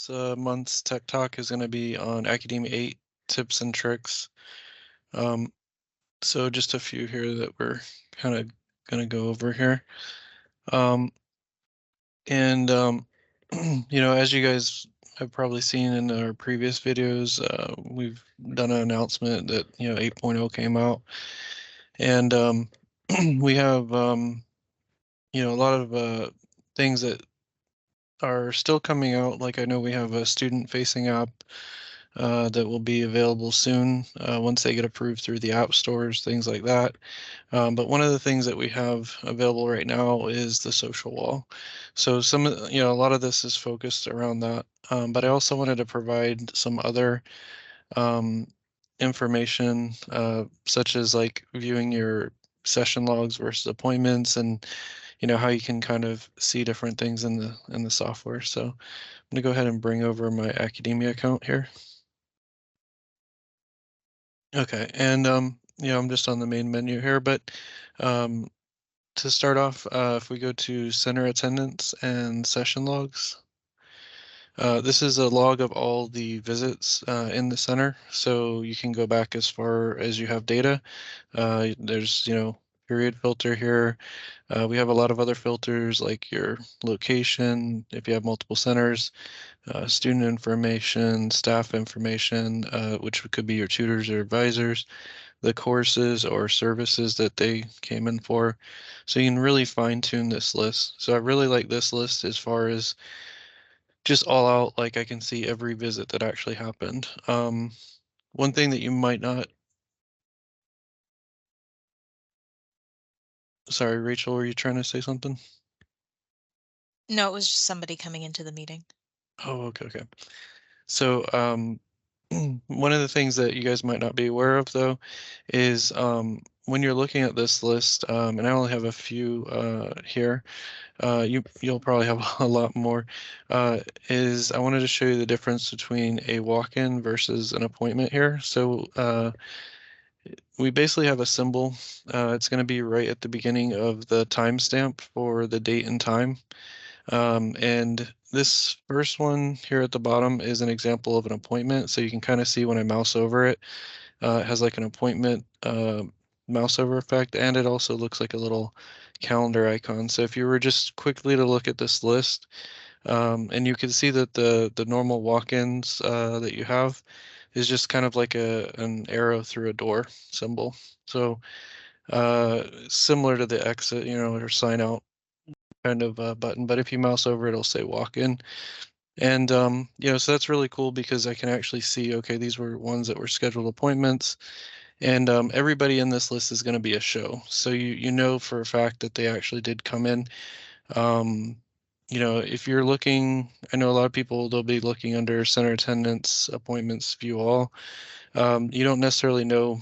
this month's Tech Talk is going to be on Accudemia 8 tips and tricks. So just a few here that we're kind of going to go over here. And as you guys have probably seen in our previous videos, we've done an announcement that 8.0 came out, and we have a lot of things that are still coming out. Like I know we have a student-facing app that will be available soon once they get approved through the app stores, things like that. But one of the things that we have available right now is the social wall. So a lot of this is focused around that. But I also wanted to provide some other um, information, such as like viewing your session logs versus appointments, and how you can kind of see different things in the software. So I'm gonna go ahead and bring over my Accudemia account here. Okay, and I'm just on the main menu here, but um, to start off, if we go to center attendance and session logs, this is a log of all the visits in the center, so you can go back as far as you have data. There's, period filter here. We have a lot of other filters like your location, if you have multiple centers, student information, staff information, which could be your tutors or advisors, the courses or services that they came in for. So you can really fine tune this list. So I really like this list as far as just all out, like I can see every visit that actually happened. One thing that you might not, sorry, Rachel, were you trying to say something? No, it was just somebody coming into the meeting. Oh, okay. So, one of the things that you guys might not be aware of though is when you're looking at this list, and I only have a few here, you'll probably have a lot more, is I wanted to show you the difference between a walk-in versus an appointment here. So we basically have a symbol. It's going to be right at the beginning of the timestamp for the date and time. And this first one here at the bottom is an example of an appointment. So you can kind of see when I mouse over it, it has like an appointment mouse over effect, and it also looks like a little calendar icon. So if you were just quickly to look at this list, and you can see that the normal walk-ins that you have is just kind of like an arrow through a door symbol. So similar to the exit, or sign out kind of button, but if you mouse over it, it'll say walk in. And so that's really cool because I can actually see, okay, these were ones that were scheduled appointments, and everybody in this list is going to be a show. So you know for a fact that they actually did come in. Um, if you're looking, I know a lot of people, they'll be looking under center attendance, appointments, view all. You don't necessarily know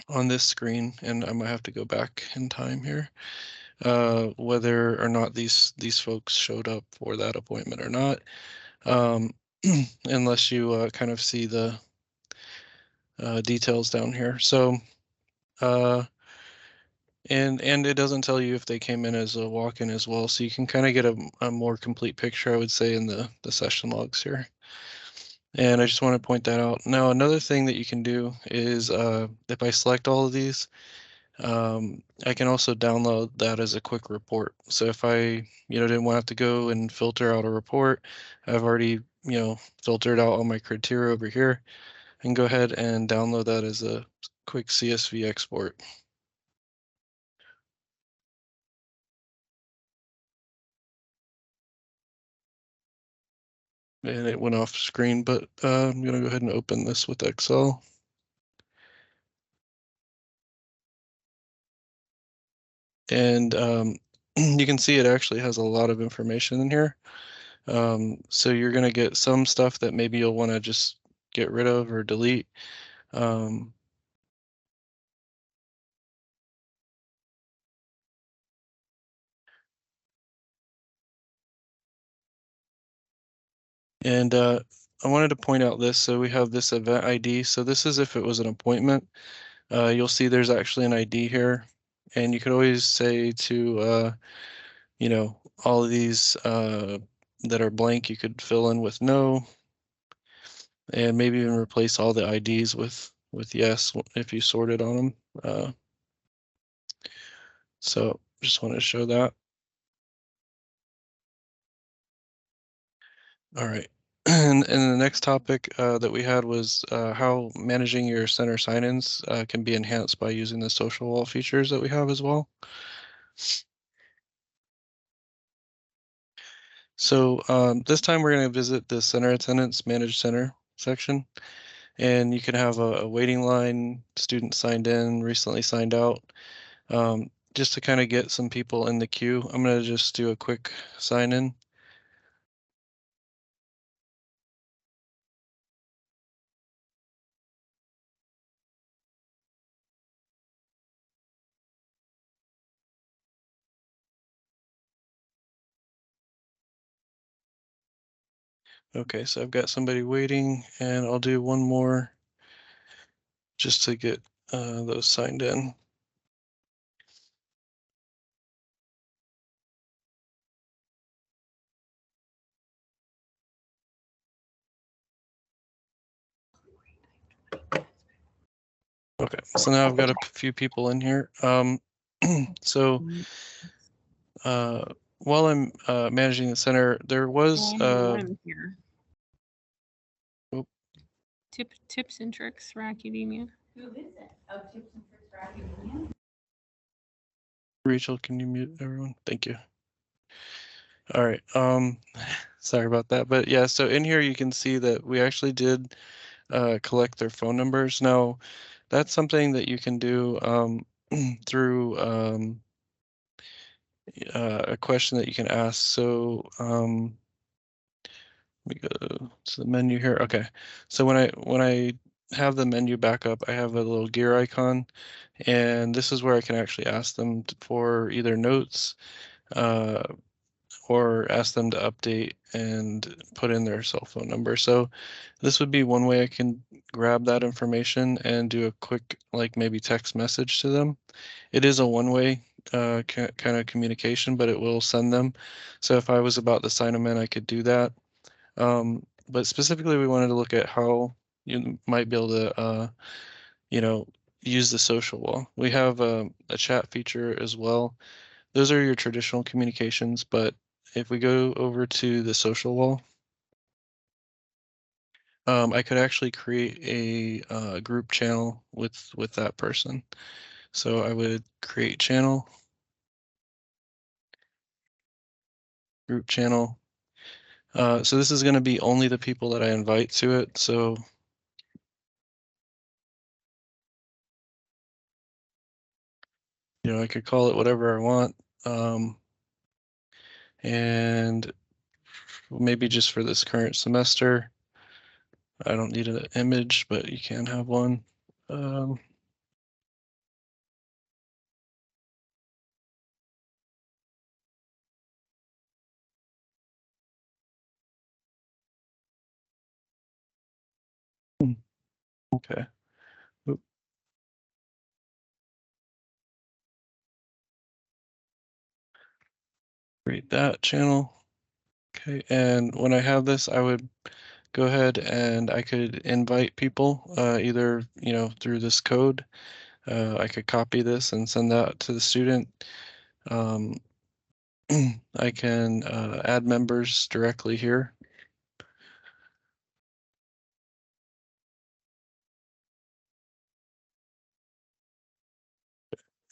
on this screen, and I might have to go back in time here, whether or not these folks showed up for that appointment or not, um, unless you kind of see the details down here. So, uh, and it doesn't tell you if they came in as a walk-in as well, so you can kind of get a more complete picture, I would say, in the session logs here. And I just want to point that out. Now, another thing that you can do is if I select all of these, I can also download that as a quick report. So if I, didn't want to have to go and filter out a report, I've already, filtered out all my criteria over here, and go ahead and download that as a quick CSV export. And it went off screen, but I'm going to go ahead and open this with Excel. And you can see it actually has a lot of information in here. So you're going to get some stuff that maybe you'll want to just get rid of or delete. Um, and I wanted to point out this. So we have this event ID. So this is if it was an appointment. You'll see there's actually an ID here. And you could always say to, all of these that are blank, you could fill in with no, and maybe even replace all the IDs with yes if you sorted on them. So just wanted to show that. All right. And the next topic that we had was how managing your center sign-ins can be enhanced by using the social wall features that we have as well. So this time we're going to visit the center attendance managed center section, and you can have a waiting line, student signed in, recently signed out, just to kind of get some people in the queue. I'm going to just do a quick sign in. Okay, so I've got somebody waiting, and I'll do one more just to get those signed in. Okay, so now I've got a few people in here. So while I'm managing the center, there was I'm here. Oh. Tips and tricks for Accudemia. Who is it? Oh, tips and tricks for Accudemia. Rachel, can you mute everyone? Thank you. All right. Sorry about that, but yeah. So in here you can see that we actually did collect their phone numbers. Now, that's something that you can do through a question that you can ask. So let me go to the menu here. Okay, so when I have the menu back up, I have a little gear icon, and this is where I can actually ask them for either notes or ask them to update and put in their cell phone number. So this would be one way I can grab that information and do a quick, like maybe text message to them. It is a one-way kind of communication, but it will send them. So if I was about to sign them in, I could do that. But specifically, we wanted to look at how you might be able to, use the social wall. We have a chat feature as well. Those are your traditional communications, but if we go over to the social wall, I could actually create a group channel with that person. So I would create channel, group channel. So this is going to be only the people that I invite to it. So I could call it whatever I want. And maybe just for this current semester, I don't need an image, but you can have one. Okay. Oop. Create that channel. Okay, and when I have this, I would go ahead and I could invite people either, through this code. I could copy this and send that to the student. Um, I can add members directly here.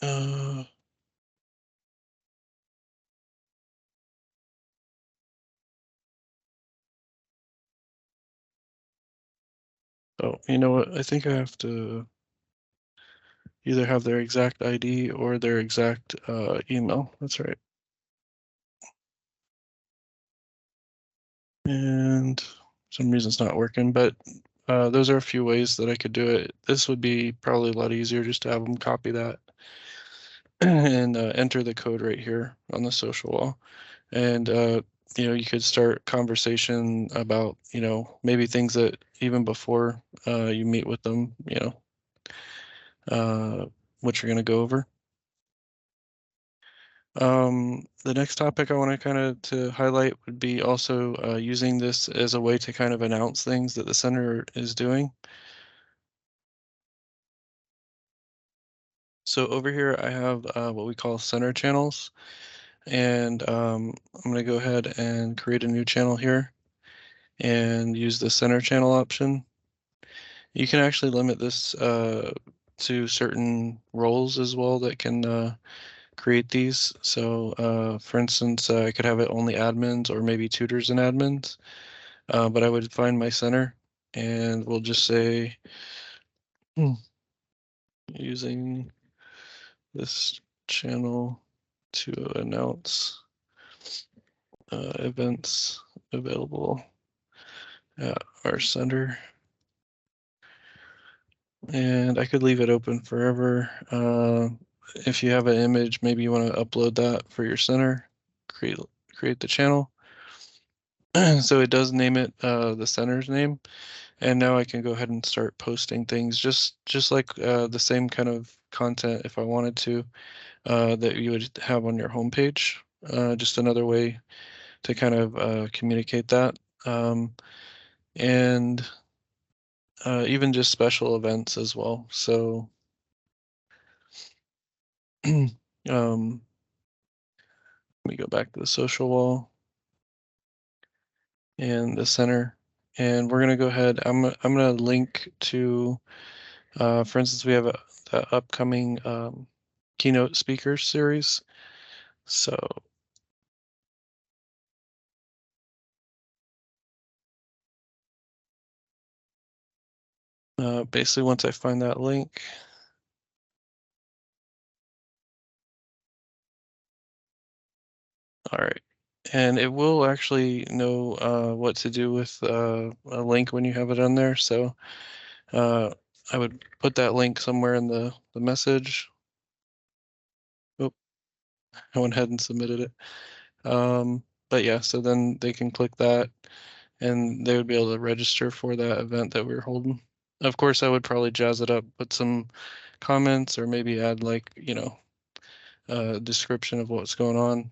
Uh, oh, you know what? I think I have to either have their exact ID or their exact email. That's right. And for some reason it's not working, but those are a few ways that I could do it. This would be probably a lot easier just to have them copy that and enter the code right here on the social wall. And you could start conversation about maybe things that even before you meet with them, what you're going to go over. The next topic I want to kind of to highlight would be also using this as a way to kind of announce things that the center is doing. So over here I have what we call center channels, and I'm going to go ahead and create a new channel here and use the center channel option. You can actually limit this to certain roles as well that can create these. So for instance, I could have it only admins or maybe tutors and admins, but I would find my center and we'll just say using this channel to announce events available at our center. And I could leave it open forever. If you have an image, maybe you want to upload that for your center, create the channel. So it does name it the center's name. And now I can go ahead and start posting things just like the same kind of content if I wanted to that you would have on your homepage. Just another way to kind of communicate that. And even just special events as well. So let me go back to the social wall and the center. And we're gonna go ahead. I'm gonna link to, for instance, we have the upcoming keynote speakers series. So basically, once I find that link, all right, and it will actually know what to do with a link when you have it on there. So I would put that link somewhere in the message. Oh, I went ahead and submitted it. But yeah, so then they can click that and they would be able to register for that event that we're holding. Of course, I would probably jazz it up, put some comments or maybe add like, a description of what's going on.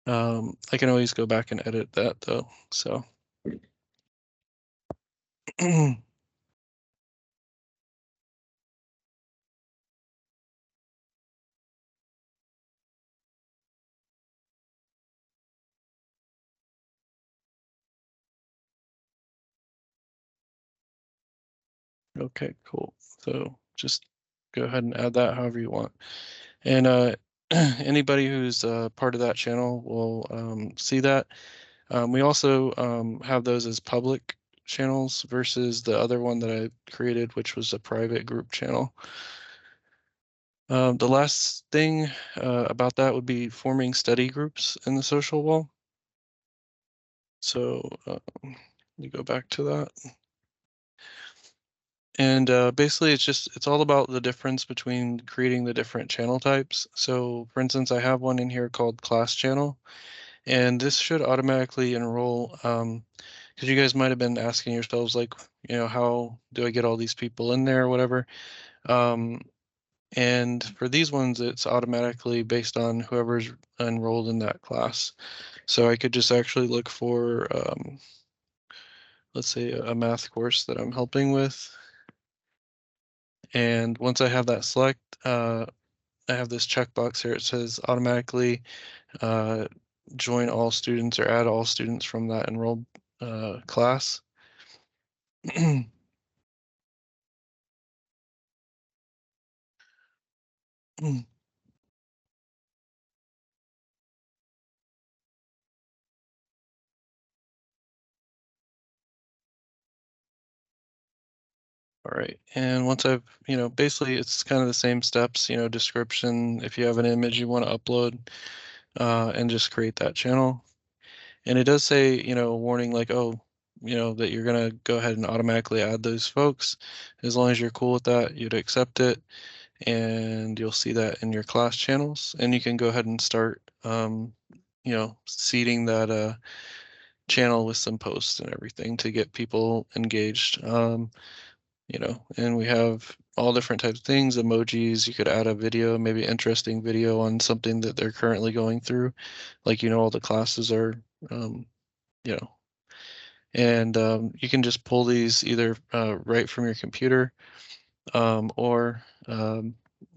I can always go back and edit that though, so. Okay, cool. So just go ahead and add that however you want. And anybody who's part of that channel will see that. We also have those as public channels versus the other one that I created, which was a private group channel. The last thing about that would be forming study groups in the social wall. So you go back to that. And basically it's all about the difference between creating the different channel types. So for instance, I have one in here called class channel, and this should automatically enroll, because you guys might have been asking yourselves like, how do I get all these people in there or whatever. And for these ones, it's automatically based on whoever's enrolled in that class. So I could just actually look for, let's say a math course that I'm helping with. And once I have that select, I have this checkbox here. It says automatically join all students or add all students from that enrolled class. All right, and once I've, basically it's kind of the same steps, description, if you have an image you want to upload, and just create that channel. And it does say, a warning like, oh, that you're gonna go ahead and automatically add those folks. As long as you're cool with that, you'd accept it, and you'll see that in your class channels. And you can go ahead and start, seeding that channel with some posts and everything to get people engaged. you know, and we have all different types of things, emojis. You could add a video, maybe interesting video on something that they're currently going through, like, you know, all the classes are, you know, and you can just pull these either right from your computer, or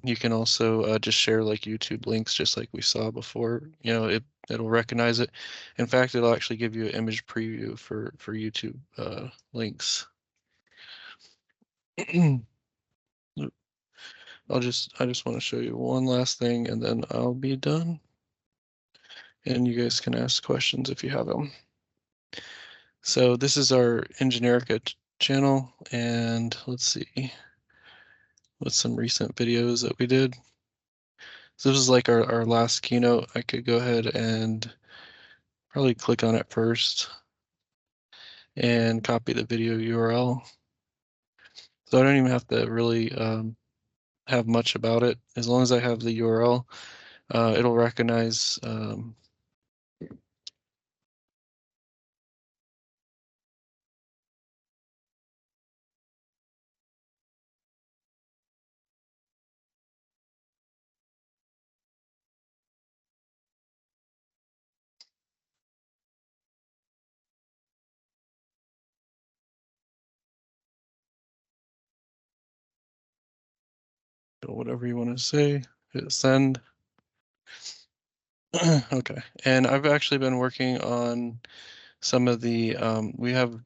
you can also just share like YouTube links, just like we saw before. You know, it'll recognize it. In fact, it'll actually give you an image preview for YouTube links. I just want to show you one last thing, and then I'll be done. And you guys can ask questions if you have them. So this is our Engineerica channel, and let's see what's some recent videos that we did. So this is like our last keynote. I could go ahead and probably click on it first and copy the video URL. So I don't even have to really have much about it. As long as I have the URL, it'll recognize whatever you want to say, hit send. Okay, and I've actually been working on some of the, we have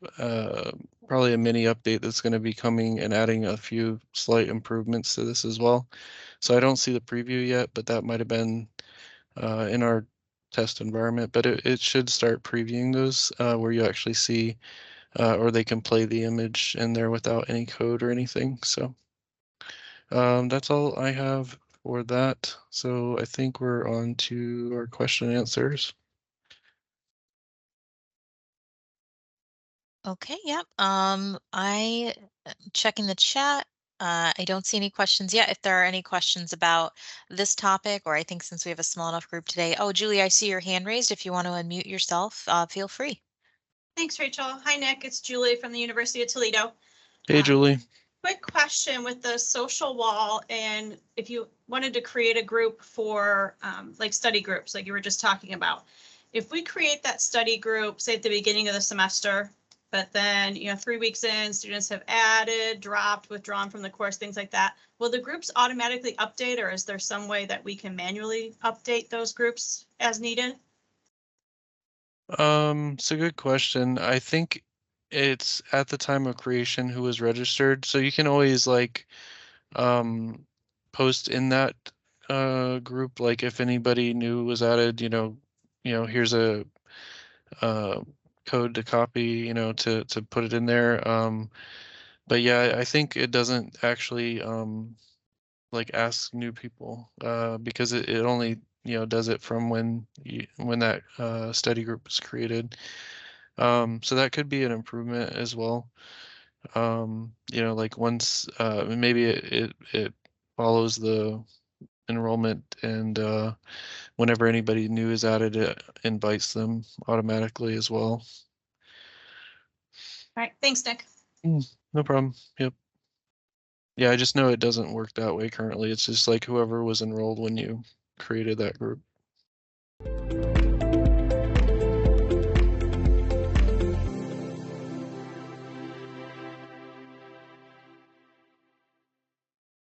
probably a mini update that's going to be coming and adding a few slight improvements to this as well. So I don't see the preview yet, but that might have been in our test environment, but it should start previewing those where you actually see, or they can play the image in there without any code or anything. So that's all I have for that. So I think we're on to our question and answers. Okay, yep. I checking the chat. I don't see any questions yet. If there are any questions about this topic, or I think since we have a small enough group today. Oh, Julie, I see your hand raised. If you want to unmute yourself, feel free. Thanks, Rachel. Hi, Nick. It's Julie from the University of Toledo. Hey, Julie. Quick question with the social wall, and if you wanted to create a group for like study groups, like you were just talking about, if we create that study group, say at the beginning of the semester, but then, 3 weeks in, students have added, dropped, withdrawn from the course, things like that, will the groups automatically update, or is there some way that we can manually update those groups as needed? It's a good question. I think it's at the time of creation who was registered, so you can always like post in that group, like if anybody new was added, here's a code to copy, to put it in there. But yeah, I think it doesn't actually like ask new people because it only does it from when that study group was created. So that could be an improvement as well. Like once maybe it follows the enrollment, and whenever anybody new is added, it invites them automatically as well. All right, thanks, Nick. No problem. Yep. Yeah, I just know it doesn't work that way currently. It's just like whoever was enrolled when you created that group.